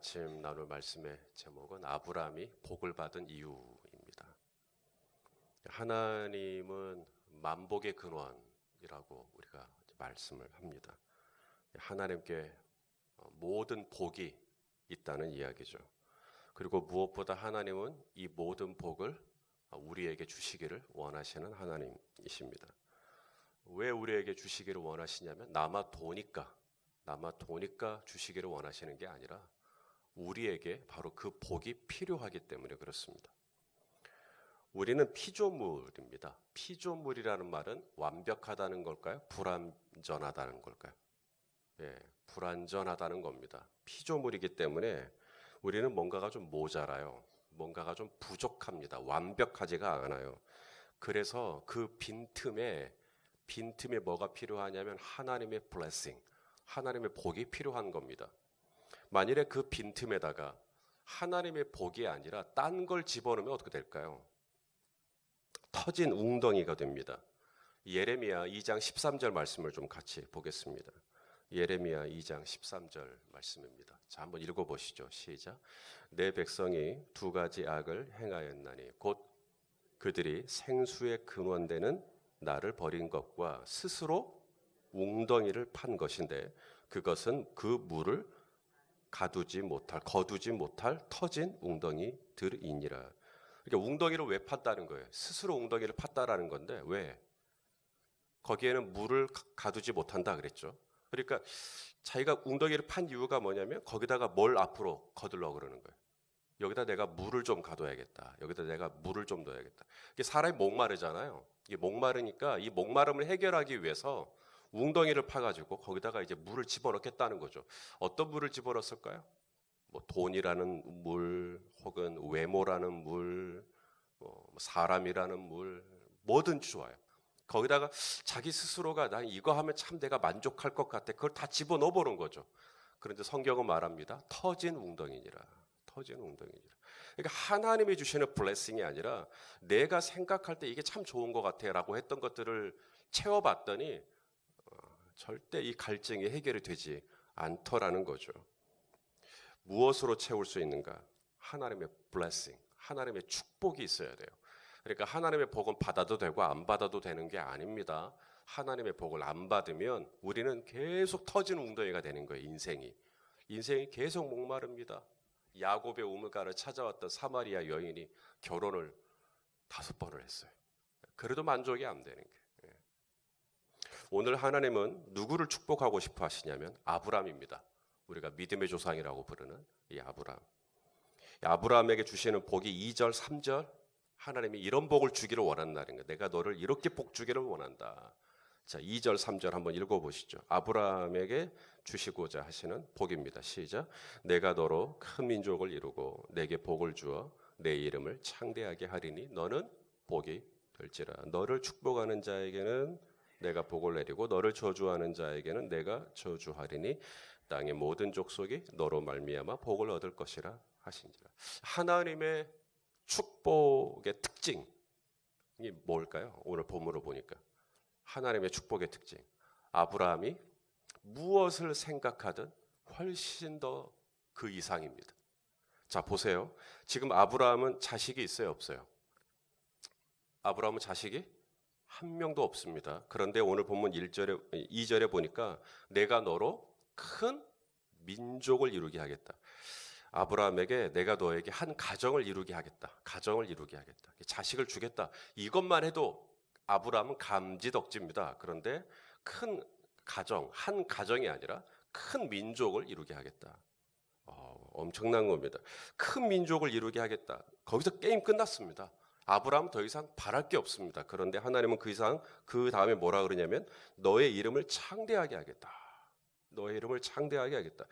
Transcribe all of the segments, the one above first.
아침 나눌 말씀의 제목은 아브라함이 복을 받은 이유입니다. 하나님은 만복의 근원이라고 우리가 말씀을 합니다. 하나님께 모든 복이 있다는 이야기죠. 그리고 무엇보다 하나님은 이 모든 복을 우리에게 주시기를 원하시는 하나님이십니다. 왜 우리에게 주시기를 원하시냐면 남아 도니까 주시기를 원하시는 게 아니라 우리에게 바로 그 복이 필요하기 때문에 그렇습니다. 우리는 피조물입니다. 피조물이라는 말은 완벽하다는 걸까요? 불완전하다는 걸까요? 불완전하다는 겁니다. 피조물이기 때문에 우리는 뭔가가 좀 모자라요. 뭔가가 좀 부족합니다. 완벽하지가 않아요. 그래서 그 빈틈에 뭐가 필요하냐면 하나님의 blessing, 하나님의 복이 필요한 겁니다. 만일에 그 빈틈에다가 하나님의 복이 아니라 딴 걸 집어넣으면 어떻게 될까요? 터진 웅덩이가 됩니다. 예레미야 2장 13절 말씀을 좀 같이 보겠습니다. 예레미야 2장 13절 말씀입니다. 자, 한번 읽어보시죠. 시작. 내 백성이 두 가지 악을 행하였나니 곧 그들이 생수의 근원되는 나를 버린 것과 스스로 웅덩이를 판 것인데 그것은 그 물을 거두지 못할 터진 웅덩이들이니라. 그러니까 웅덩이를 왜 팠다는 거예요? 스스로 웅덩이를 팠다라는 건데 왜? 거기에는 물을 가두지 못한다 그랬죠. 그러니까 자기가 웅덩이를 판 이유가 뭐냐면 거기다가 뭘 앞으로 거두려고 그러는 거예요. 여기다 내가 물을 좀 가둬야겠다. 여기다 내가 물을 좀 넣어야겠다. 이게 사람이 목마르잖아요. 이게 목마르니까 이 목마름을 해결하기 위해서 웅덩이를 파가지고 거기다가 이제 물을 집어넣겠다는 거죠. 어떤 물을 집어넣었을까요? 뭐 돈이라는 물, 혹은 외모라는 물, 사람이라는 물, 뭐든지 좋아요. 거기다가 자기 스스로가 난 이거 하면 참 내가 만족할 것 같아. 그걸 다 집어넣어 보는 거죠. 그런데 성경은 말합니다. 터진 웅덩이니라. 터진 웅덩이니라. 그러니까 하나님이 주시는 블레싱이 아니라 내가 생각할 때 이게 참 좋은 것 같아라고 했던 것들을 채워봤더니 절대 이 갈증이 해결이 되지 않더라는 거죠. 무엇으로 채울 수 있는가? 하나님의 blessing, 하나님의 축복이 있어야 돼요. 그러니까 하나님의 복은 받아도 되고 안 받아도 되는 게 아닙니다. 하나님의 복을 안 받으면 우리는 계속 터진 웅덩이가 되는 거예요. 인생이 계속 목마릅니다. 야곱의 우물가를 찾아왔던 사마리아 여인이 결혼을 5번을 했어요. 그래도 만족이 안 되는 거예요. 오늘 하나님은 누구를 축복하고 싶어 하시냐면 아브라함입니다. 우리가 믿음의 조상이라고 부르는 이 아브라함. 아브라함에게 주시는 복이 2절, 3절 하나님이 이런 복을 주기를 원한다는 거예요. 내가 너를 이렇게 복 주기를 원한다. 자, 2절, 3절 한번 읽어보시죠. 아브라함에게 주시고자 하시는 복입니다. 시작. 내가 너로 큰 민족을 이루고 내게 복을 주어 내 이름을 창대하게 하리니 너는 복이 될지라. 너를 축복하는 자에게는 내가 복을 내리고 너를 저주하는 자에게는 내가 저주하리니 땅의 모든 족속이 너로 말미암아 복을 얻을 것이라 하신지라. 하나님의 축복의 특징이 뭘까요? 오늘 본문으로 보니까 하나님의 축복의 특징. 아브라함이 무엇을 생각하든 훨씬 더 그 이상입니다. 자, 보세요. 지금 아브라함은 자식이 있어요, 없어요? 아브라함은 자식이 한 명도 없습니다. 그런데 오늘 본문 2절에 보니까 내가 너로 큰 민족을 이루게 하겠다. 아브라함에게 내가 너에게 한 가정을 이루게 하겠다. 자식을 주겠다. 이것만 해도 아브라함은 감지덕지입니다. 그런데 큰 가정, 한 가정이 아니라 큰 민족을 이루게 하겠다. 엄청난 겁니다. 큰 민족을 이루게 하겠다. 거기서 게임 끝났습니다. 아브라함은 더 이상 바랄 게 없습니다. 그런데 하나님은 그 다음에 뭐라 그러냐면 너의 이름을 창대하게 하겠다. 너의 이름을 창대하게 하겠다.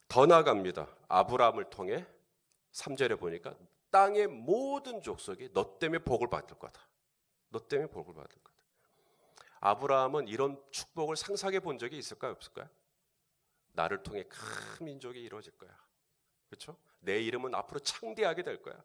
더 나아갑니다. 아브라함을 통해 3절에 보니까 땅의 모든 족속이 너 때문에 복을 받을 거다. 너 때문에 복을 받을 거다. 아브라함은 이런 축복을 상상해 본 적이 있을까요? 없을까요? 나를 통해 큰 민족이 이루어질 거야. 그렇죠? 내 이름은 앞으로 창대하게 될 거야.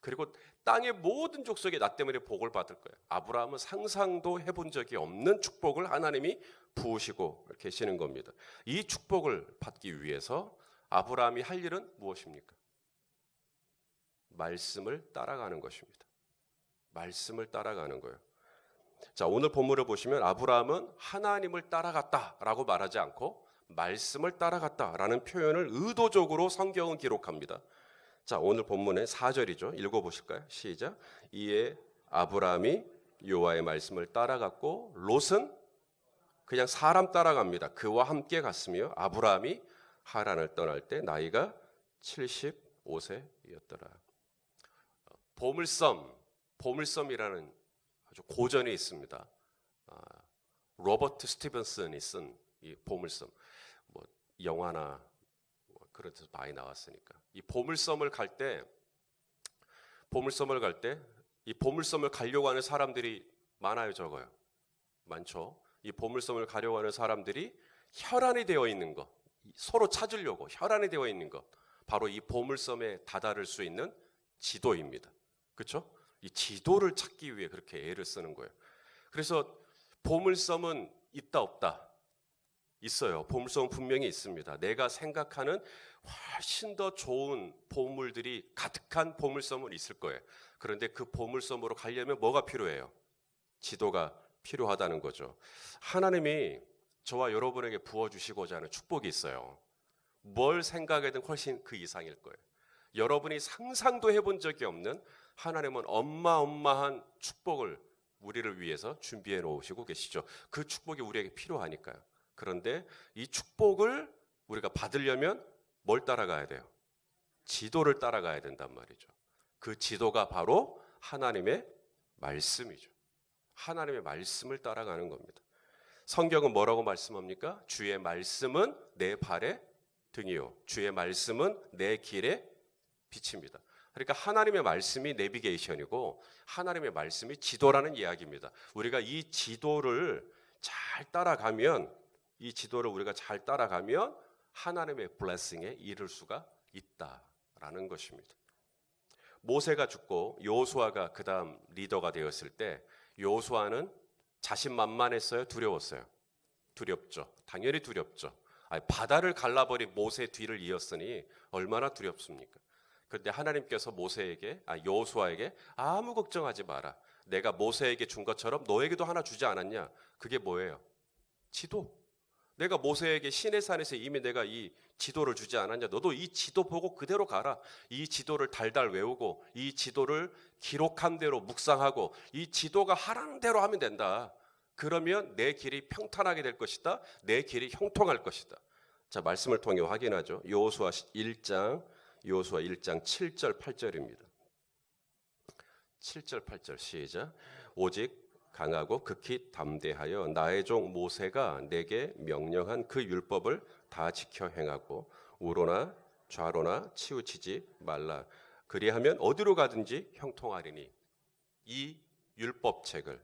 그리고 땅의 모든 족속이 나 때문에 복을 받을 거예요. 아브라함은 상상도 해본 적이 없는 축복을 하나님이 부으시고 계시는 겁니다. 이 축복을 받기 위해서 아브라함이 할 일은 무엇입니까? 말씀을 따라가는 것입니다. 말씀을 따라가는 거예요. 자, 오늘 본문을 보시면 아브라함은 하나님을 따라갔다라고 말하지 않고 말씀을 따라갔다라는 표현을 의도적으로 성경은 기록합니다. 자, 오늘 본문의 4절이죠. 읽어보실까요? 시작. 이에 아브라함이 여호와의 말씀을 따라갔고 롯은 그냥 사람 따라갑니다. 그와 함께 갔으며 아브라함이 하란을 떠날 때 나이가 75세였더라. 보물섬이라는 아주 고전이 있습니다. 로버트 스티븐슨이 쓴 이 보물섬, 뭐 영화나 뭐 그런 데서 많이 나왔으니까 이 보물섬을 갈 때 이 보물섬을 가려고 하는 사람들이 많아요, 적어요? 많죠. 이 보물섬을 가려고 하는 사람들이 혈안이 되어 있는 것, 서로 찾으려고 혈안이 되어 있는 것, 바로 이 보물섬에 다다를 수 있는 지도입니다. 그렇죠? 이 지도를 찾기 위해 그렇게 애를 쓰는 거예요. 그래서 보물섬은 있다 없다? 있어요. 보물섬은 분명히 있습니다. 내가 생각하는 훨씬 더 좋은 보물들이 가득한 보물섬은 있을 거예요. 그런데 그 보물섬으로 가려면 뭐가 필요해요? 지도가 필요하다는 거죠. 하나님이 저와 여러분에게 부어주시고자 하는 축복이 있어요. 뭘 생각해든 훨씬 그 이상일 거예요. 여러분이 상상도 해본 적이 없는 하나님은 어마어마한 축복을 우리를 위해서 준비해 놓으시고 계시죠. 그 축복이 우리에게 필요하니까요. 그런데 이 축복을 우리가 받으려면 뭘 따라가야 돼요? 지도를 따라가야 된단 말이죠. 그 지도가 바로 하나님의 말씀이죠. 하나님의 말씀을 따라가는 겁니다. 성경은 뭐라고 말씀합니까? 주의 말씀은 내 발의 등이요 주의 말씀은 내 길의 빛입니다. 그러니까 하나님의 말씀이 내비게이션이고 하나님의 말씀이 지도라는 이야기입니다. 우리가 이 지도를 잘 따라가면 하나님의 블레싱에 이를 수가 있다라는 것입니다. 모세가 죽고 여호수아가 그 다음 리더가 되었을 때 여호수아는 자신만만했어요? 두려웠어요? 두렵죠. 당연히 두렵죠. 바다를 갈라버린 모세 뒤를 이었으니 얼마나 두렵습니까? 그런데 하나님께서 여호수아에게 아무 걱정하지 마라. 내가 모세에게 준 것처럼 너에게도 하나 주지 않았냐? 그게 뭐예요? 지도. 내가 모세에게 시내산에서 이미 내가 이 지도를 주지 않았냐? 너도 이 지도 보고 그대로 가라. 이 지도를 달달 외우고 이 지도를 기록한 대로 묵상하고 이 지도가 하라는 대로 하면 된다. 그러면 내 길이 평탄하게 될 것이다. 내 길이 형통할 것이다. 자, 말씀을 통해 확인하죠. 여호수아 1장 7절 8절입니다. 7절 8절 시작. 오직 강하고 극히 담대하여 나의 종 모세가 내게 명령한 그 율법을 다 지켜 행하고 우로나 좌로나 치우치지 말라. 그리하면 어디로 가든지 형통하리니. 이 율법책을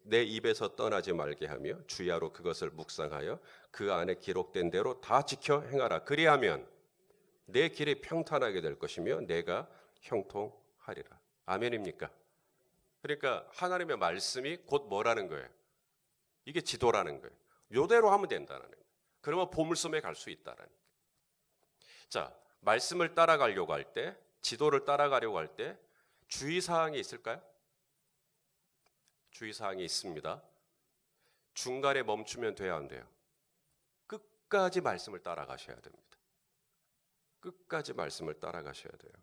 내 입에서 떠나지 말게 하며 주야로 그것을 묵상하여 그 안에 기록된 대로 다 지켜 행하라. 그리하면 내 길이 평탄하게 될 것이며 내가 형통하리라. 아멘입니까? 그러니까 하나님의 말씀이 곧 뭐라는 거예요? 이게 지도라는 거예요. 요대로 하면 된다는 거예요. 그러면 보물섬에 갈 수 있다는 거예요. 자, 말씀을 따라가려고 할 때, 지도를 따라가려고 할 때 주의사항이 있을까요? 주의사항이 있습니다. 중간에 멈추면 돼야 안 돼요? 끝까지 말씀을 따라가셔야 됩니다. 끝까지 말씀을 따라가셔야 돼요.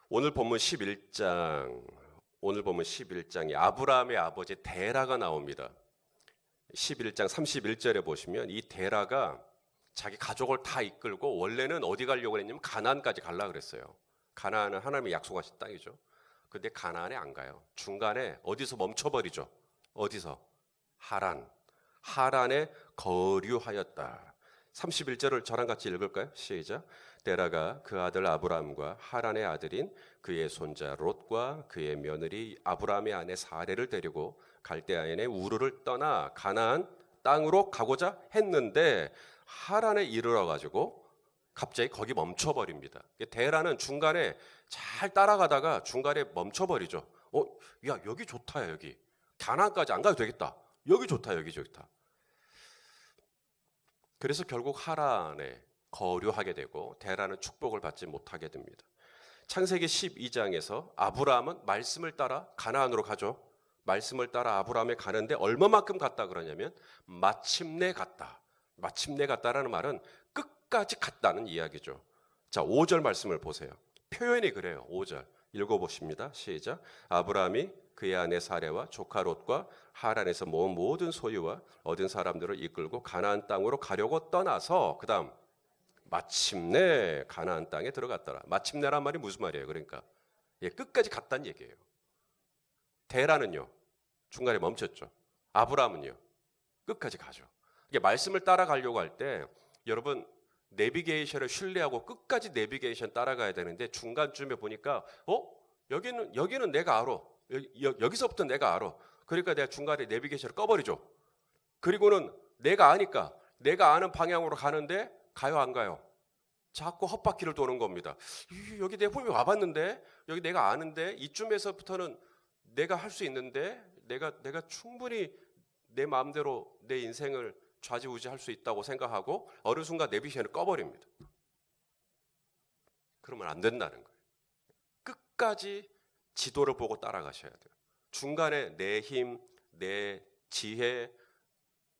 오늘 본문 11장이 아브라함의 아버지 데라가 나옵니다. 11장 31절에 보시면 이 데라가 자기 가족을 다 이끌고 원래는 어디 가려고 했냐면 가나안까지 가려고 그랬어요. 가나안은 하나님이 약속하신 땅이죠. 근데 가나안에 안 가요. 중간에 어디서 멈춰버리죠. 어디서? 하란에 거류하였다. 31절을 저랑 같이 읽을까요? 시작. 데라가 그 아들 아브라함과 하란의 아들인 그의 손자 롯과 그의 며느리 아브라함의 아내 사레를 데리고 갈대아인의 우르를 떠나 가나안 땅으로 가고자 했는데 하란에 이르러 가지고 갑자기 거기 멈춰버립니다. 데라는 중간에 잘 따라가다가 중간에 멈춰버리죠. 야, 여기 좋다, 여기. 가나안까지 안 가도 되겠다. 여기 좋다, 여기 좋다. 그래서 결국 하란에 거류하게 되고 대라는 축복을 받지 못하게 됩니다. 창세기 12장에서 아브라함은 말씀을 따라 가나안으로 가죠. 말씀을 따라 아브라함이 가는데 얼마만큼 갔다 그러냐면 마침내 갔다. 마침내 갔다라는 말은 끝까지 갔다는 이야기죠. 자, 5절 말씀을 보세요. 표현이 그래요. 5절 읽어보십니다. 시작. 아브라함이 그의 아내 사레와 조카 롯과 하란에서 모은 모든 소유와 얻은 사람들을 이끌고 가나안 땅으로 가려고 떠나서 그 다음 마침내 가나안 땅에 들어갔더라. 마침내란 말이 무슨 말이에요? 그러니까 끝까지 갔다는 얘기예요. 대라는요 중간에 멈췄죠. 아브라함은요 끝까지 가죠. 이게 말씀을 따라가려고 할 때 여러분 내비게이션을 신뢰하고 끝까지 내비게이션 따라가야 되는데 중간쯤에 보니까 여기는 내가 알아. 여기서부터 내가 알아. 그러니까 내가 중간에 내비게이션을 꺼버리죠. 그리고는 내가 아니까 내가 아는 방향으로 가는데 가요 안 가요? 자꾸 헛바퀴를 도는 겁니다. 여기 내가 분명히 와봤는데 여기 내가 아는데 이쯤에서부터는 내가 할 수 있는데 내가 충분히 내 마음대로 내 인생을 좌지우지할 수 있다고 생각하고 어느 순간 내비게이션을 꺼버립니다. 그러면 안 된다는 거예요. 끝까지 지도를 보고 따라가셔야 돼요. 중간에 내 힘, 내 지혜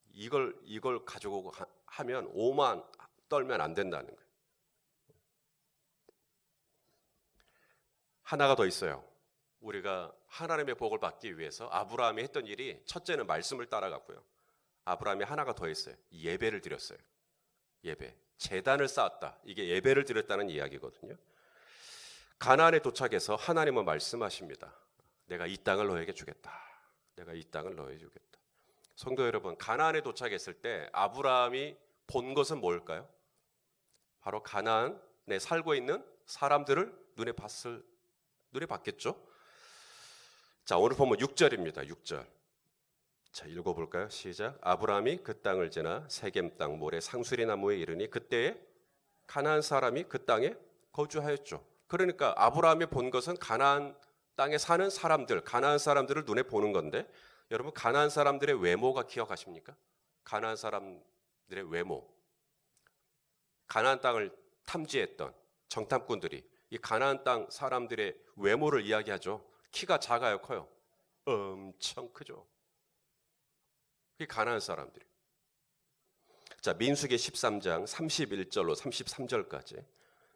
이걸 가지고 하면 오만 떨면 안 된다는 거예요. 하나가 더 있어요. 우리가 하나님의 복을 받기 위해서 아브라함이 했던 일이 첫째는 말씀을 따라갔고요. 아브라함이 하나가 더 했어요. 예배를 드렸어요. 예배. 제단을 쌓았다. 이게 예배를 드렸다는 이야기거든요. 가나안에 도착해서 하나님은 말씀하십니다. 내가 이 땅을 너에게 주겠다. 내가 이 땅을 너에게 주겠다. 성도 여러분, 가나안에 도착했을 때 아브라함이 본 것은 뭘까요? 바로 가나안에 살고 있는 사람들을 눈에 봤겠죠? 자, 오늘 보면 6절입니다. 6절. 자, 읽어볼까요? 시작. 아브라함이 그 땅을 지나 세겜 땅 모래 상수리 나무에 이르니 그때에 가나안 사람이 그 땅에 거주하였죠. 그러니까 아브라함이 본 것은 가나안 땅에 사는 사람들, 가나안 사람들을 눈에 보는 건데 여러분 가나안 사람들의 외모가 기억하십니까? 가나안 사람들의 외모. 가나안 땅을 탐지했던 정탐꾼들이 이 가나안 땅 사람들의 외모를 이야기하죠. 키가 작아요, 커요? 엄청 크죠. 그게 가나안 사람들이. 자, 민수기 13장 31절로 33절까지.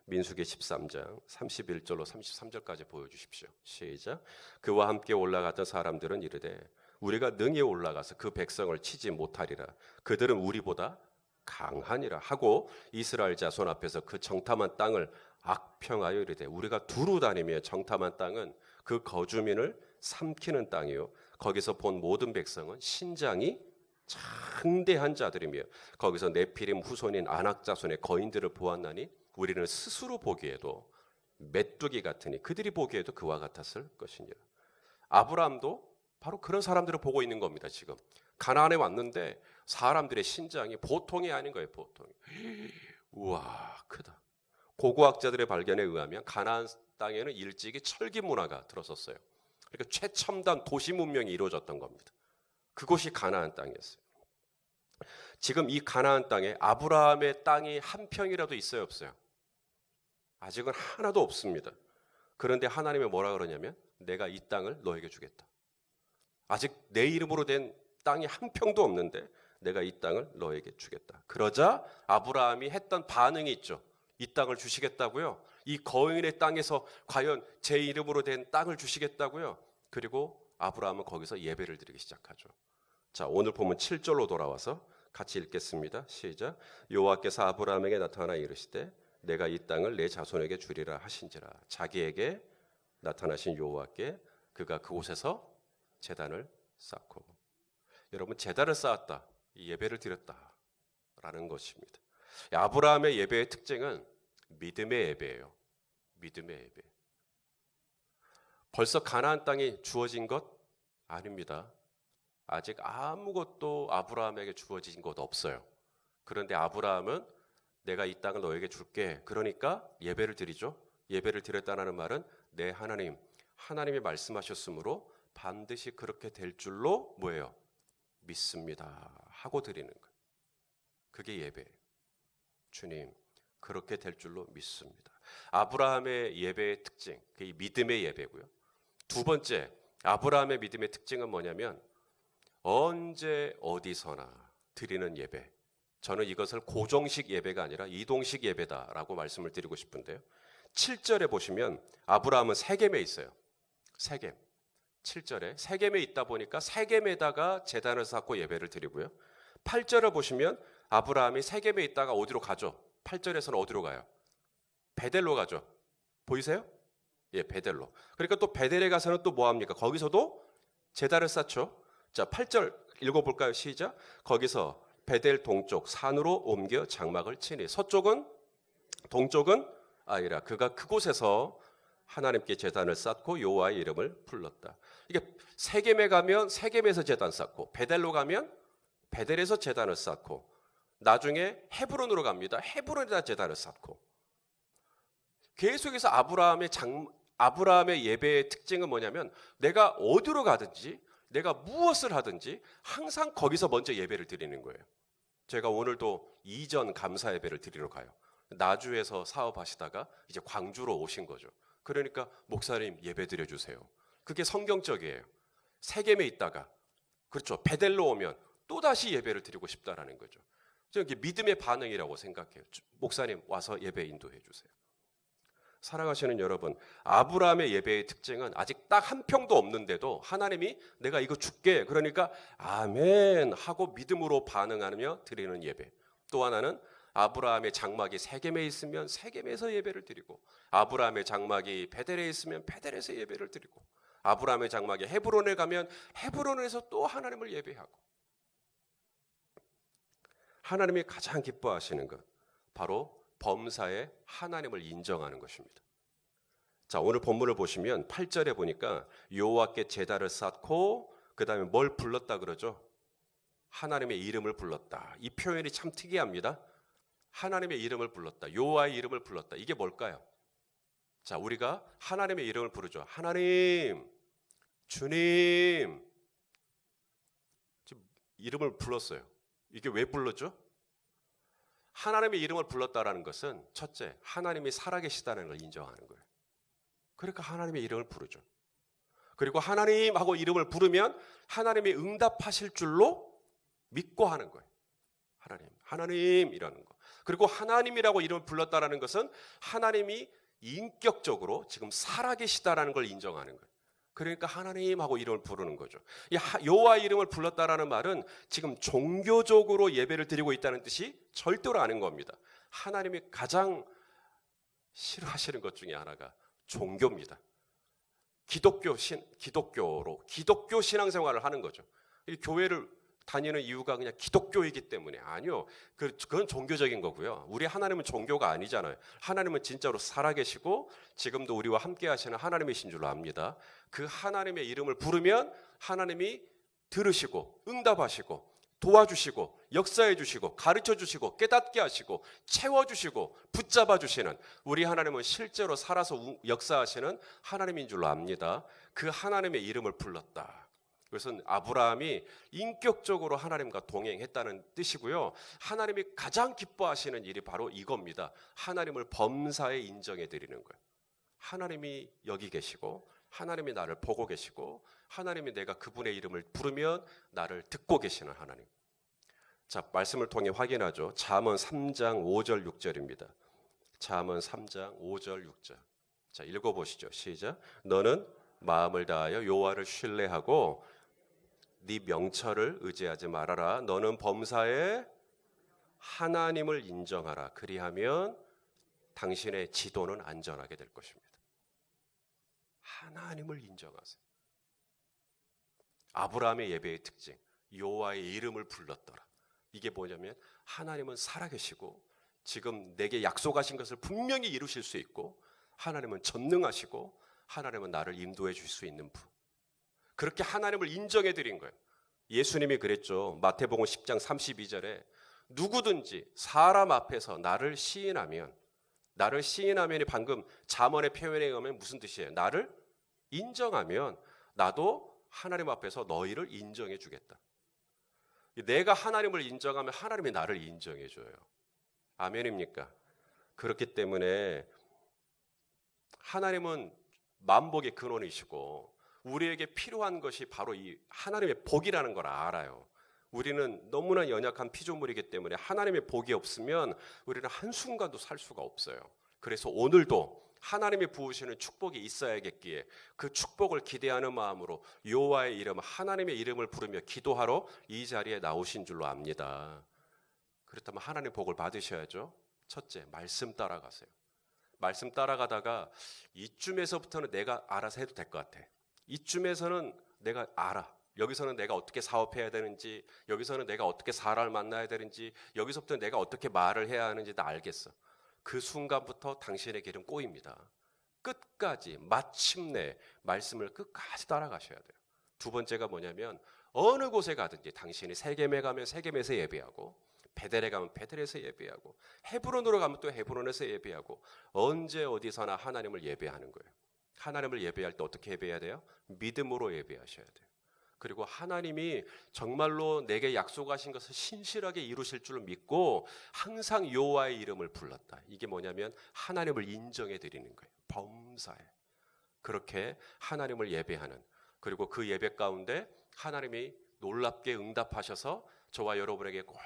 민수기 13장 31절로 33절까지 보여주십시오. 시작. 그와 함께 올라갔던 사람들은 이르되 우리가 능히 올라가서 그 백성을 치지 못하리라. 그들은 우리보다 강하니라 하고 이스라엘 자손 앞에서 그 정탐한 땅을 악평하여 이르되 우리가 두루 다니며 정탐한 땅은 그 거주민을 삼키는 땅이요 거기서 본 모든 백성은 신장이 창대한 자들이며 거기서 네피림 후손인 아낙 자손의 거인들을 보았나니 우리는 스스로 보기에도 메뚜기 같으니 그들이 보기에도 그와 같았을 것이니라. 아브라함도 바로 그런 사람들을 보고 있는 겁니다. 지금 가나안에 왔는데 사람들의 신장이 보통이 아닌 거예요. 보통이. 우와 크다. 고고학자들의 발견에 의하면 가나안 땅에는 일찍이 철기 문화가 들어섰어요. 그러니까 최첨단 도시 문명이 이루어졌던 겁니다. 그곳이 가나안 땅이었어요. 지금 이 가나안 땅에 아브라함의 땅이 한 평이라도 있어요, 없어요? 아직은 하나도 없습니다. 그런데 하나님이 뭐라 그러냐면 내가 이 땅을 너에게 주겠다. 아직 내 이름으로 된 땅이 한 평도 없는데 내가 이 땅을 너에게 주겠다. 그러자 아브라함이 했던 반응이 있죠. 이 땅을 주시겠다고요? 이 거인의 땅에서 과연 제 이름으로 된 땅을 주시겠다고요? 그리고 아브라함은 거기서 예배를 드리기 시작하죠. 자, 오늘 보면 7절로 돌아와서 같이 읽겠습니다. 시작. 여호와께서 아브라함에게 나타나 이르시되 내가 이 땅을 내 자손에게 주리라 하신지라. 자기에게 나타나신 여호와께 그가 그곳에서 제단을 쌓고. 여러분 제단을 쌓았다. 예배를 드렸다라는 것입니다. 아브라함의 예배의 특징은 믿음의 예배예요. 믿음의 예배. 벌써 가나안 땅이 주어진 것 아닙니다. 아직 아무것도 아브라함에게 주어진 것 없어요. 그런데 아브라함은 내가 이 땅을 너에게 줄게. 그러니까 예배를 드리죠. 예배를 드렸다는 말은 내 하나님, 하나님이 말씀하셨으므로 반드시 그렇게 될 줄로 뭐예요? 믿습니다 하고 드리는 거예요. 그게 예배예요. 주님, 그렇게 될 줄로 믿습니다. 아브라함의 예배의 특징, 그 믿음의 예배고요. 두 번째, 아브라함의 믿음의 특징은 뭐냐면 언제 어디서나 드리는 예배. 저는 이것을 고정식 예배가 아니라 이동식 예배다라고 말씀을 드리고 싶은데요. 7절에 보시면 아브라함은 세겜에 있어요. 세겜. 7절에 세겜에 있다 보니까 세겜에다가 제단을 쌓고 예배를 드리고요. 8절을 보시면 아브라함이 세겜에 있다가 어디로 가죠? 8절에서는 어디로 가요? 베델로 가죠. 보이세요? 예, 베델로. 그러니까 또 베델에 가서는 또 뭐 합니까? 거기서도 제단을 쌓죠. 자, 8절 읽어볼까요? 시작. 거기서 베델 동쪽 산으로 옮겨 장막을 치니 서쪽은 동쪽은 아이라 그가 그곳에서 하나님께 제단을 쌓고 여호와의 이름을 불렀다. 이게 세겜에 가면 세겜에서 제단 쌓고 베델로 가면 베델에서 제단을 쌓고 나중에 헤브론으로 갑니다. 헤브론에다 제단을 쌓고 계속해서 아브라함의 예배의 특징은 뭐냐면 내가 어디로 가든지 내가 무엇을 하든지 항상 거기서 먼저 예배를 드리는 거예요. 제가 오늘도 이전 감사 예배를 드리러 가요. 나주에서 사업하시다가 이제 광주로 오신 거죠. 그러니까 목사님 예배 드려주세요. 그게 성경적이에요. 세겜에 있다가 그렇죠. 베델로 오면 또다시 예배를 드리고 싶다라는 거죠. 저는 믿음의 반응이라고 생각해요. 목사님 와서 예배 인도해 주세요. 사랑하시는 여러분, 아브라함의 예배의 특징은 아직 딱 한 평도 없는데도 하나님이 내가 이거 줄게 그러니까 아멘 하고 믿음으로 반응하며 드리는 예배. 또 하나는 아브라함의 장막이 세겜에 있으면 세겜에서 예배를 드리고 아브라함의 장막이 베델에 있으면 베델에서 예배를 드리고 아브라함의 장막이 헤브론에 가면 헤브론에서 또 하나님을 예배하고 하나님이 가장 기뻐하시는 것 바로 범사에 하나님을 인정하는 것입니다. 자, 오늘 본문을 보시면 8절에 보니까 여호와께 제단을 쌓고 그 다음에 뭘 불렀다 그러죠? 하나님의 이름을 불렀다. 이 표현이 참 특이합니다. 하나님의 이름을 불렀다. 여호와의 이름을 불렀다. 이게 뭘까요? 자, 우리가 하나님의 이름을 부르죠. 하나님, 주님. 지금 이름을 불렀어요. 이게 왜 불렀죠? 하나님의 이름을 불렀다라는 것은 첫째, 하나님이 살아계시다는 걸 인정하는 거예요. 그러니까 하나님의 이름을 부르죠. 그리고 하나님 하고 이름을 부르면 하나님이 응답하실 줄로 믿고 하는 거예요. 하나님 이라는 거. 그리고 하나님이라고 이름을 불렀다라는 것은 하나님이 인격적으로 지금 살아계시다라는 걸 인정하는 거예요. 그러니까 하나님하고 이름을 부르는 거죠. 여호와의 이름을 불렀다라는 말은 지금 종교적으로 예배를 드리고 있다는 뜻이 절대로 아닌 겁니다. 하나님이 가장 싫어하시는 것 중에 하나가 종교입니다. 기독교 신앙생활을 하는 거죠. 교회를 다니는 이유가 그냥 기독교이기 때문에 아니요. 그건 종교적인 거고요. 우리 하나님은 종교가 아니잖아요. 하나님은 진짜로 살아계시고 지금도 우리와 함께 하시는 하나님이신 줄로 압니다. 그 하나님의 이름을 부르면 하나님이 들으시고 응답하시고 도와주시고 역사해 주시고 가르쳐 주시고 깨닫게 하시고 채워 주시고 붙잡아 주시는 우리 하나님은 실제로 살아서 역사하시는 하나님인 줄로 압니다. 그 하나님의 이름을 불렀다. 그것은 아브라함이 인격적으로 하나님과 동행했다는 뜻이고요. 하나님이 가장 기뻐하시는 일이 바로 이겁니다. 하나님을 범사에 인정해 드리는 거예요. 하나님이 여기 계시고 하나님이 나를 보고 계시고 하나님이 내가 그분의 이름을 부르면 나를 듣고 계시는 하나님. 자, 말씀을 통해 확인하죠. 잠언 3장 5절 6절입니다. 잠언 3장 5절 6절. 자, 읽어보시죠. 시작. 너는 마음을 다하여 여호와를 신뢰하고 네 명철을 의지하지 말아라. 너는 범사에 하나님을 인정하라. 그리하면 당신의 지도는 안전하게 될 것입니다. 하나님을 인정하세요. 아브라함의 예배의 특징, 여호와의 이름을 불렀더라. 이게 뭐냐면 하나님은 살아계시고 지금 내게 약속하신 것을 분명히 이루실 수 있고 하나님은 전능하시고 하나님은 나를 인도해 줄 수 있는 분. 그렇게 하나님을 인정해 드린 거예요. 예수님이 그랬죠. 마태복음 10장 32절에 누구든지 사람 앞에서 나를 시인하면이 방금 잠언의 표현에 의하면 무슨 뜻이에요? 나를 인정하면 나도 하나님 앞에서 너희를 인정해 주겠다. 내가 하나님을 인정하면 하나님이 나를 인정해 줘요. 아멘입니까? 그렇기 때문에 하나님은 만복의 근원이시고 우리에게 필요한 것이 바로 이 하나님의 복이라는 걸 알아요. 우리는 너무나 연약한 피조물이기 때문에 하나님의 복이 없으면 우리는 한순간도 살 수가 없어요. 그래서 오늘도 하나님이 부으시는 축복이 있어야겠기에 그 축복을 기대하는 마음으로 여호와의 이름, 하나님의 이름을 부르며 기도하러 이 자리에 나오신 줄로 압니다. 그렇다면 하나님의 복을 받으셔야죠. 첫째, 말씀 따라가세요. 말씀 따라가다가 이쯤에서부터는 내가 알아서 해도 될 것 같아. 이쯤에서는 내가 알아. 여기서는 내가 어떻게 사업해야 되는지, 여기서는 내가 어떻게 사람을 만나야 되는지, 여기서부터 내가 어떻게 말을 해야 하는지 다 알겠어. 그 순간부터 당신의 길은 꼬입니다. 끝까지 마침내 말씀을 끝까지 따라가셔야 돼요. 두 번째가 뭐냐면 어느 곳에 가든지 당신이 세겜에 가면 세겜에서 예배하고 베델에 가면 베델에서 예배하고 헤브론으로 가면 또 헤브론에서 예배하고 언제 어디서나 하나님을 예배하는 거예요. 하나님을 예배할 때 어떻게 예배해야 돼요? 믿음으로 예배하셔야 돼요. 그리고 하나님이 정말로 내게 약속하신 것을 신실하게 이루실 줄 믿고 항상 여호와의 이름을 불렀다. 이게 뭐냐면 하나님을 인정해 드리는 거예요. 범사에. 그렇게 하나님을 예배하는, 그리고 그 예배 가운데 하나님이 놀랍게 응답하셔서 저와 여러분에게 꼭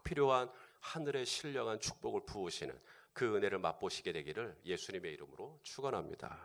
필요한 하늘의 신령한 축복을 부으시는 그 은혜를 맛보시게 되기를 예수님의 이름으로 축원합니다.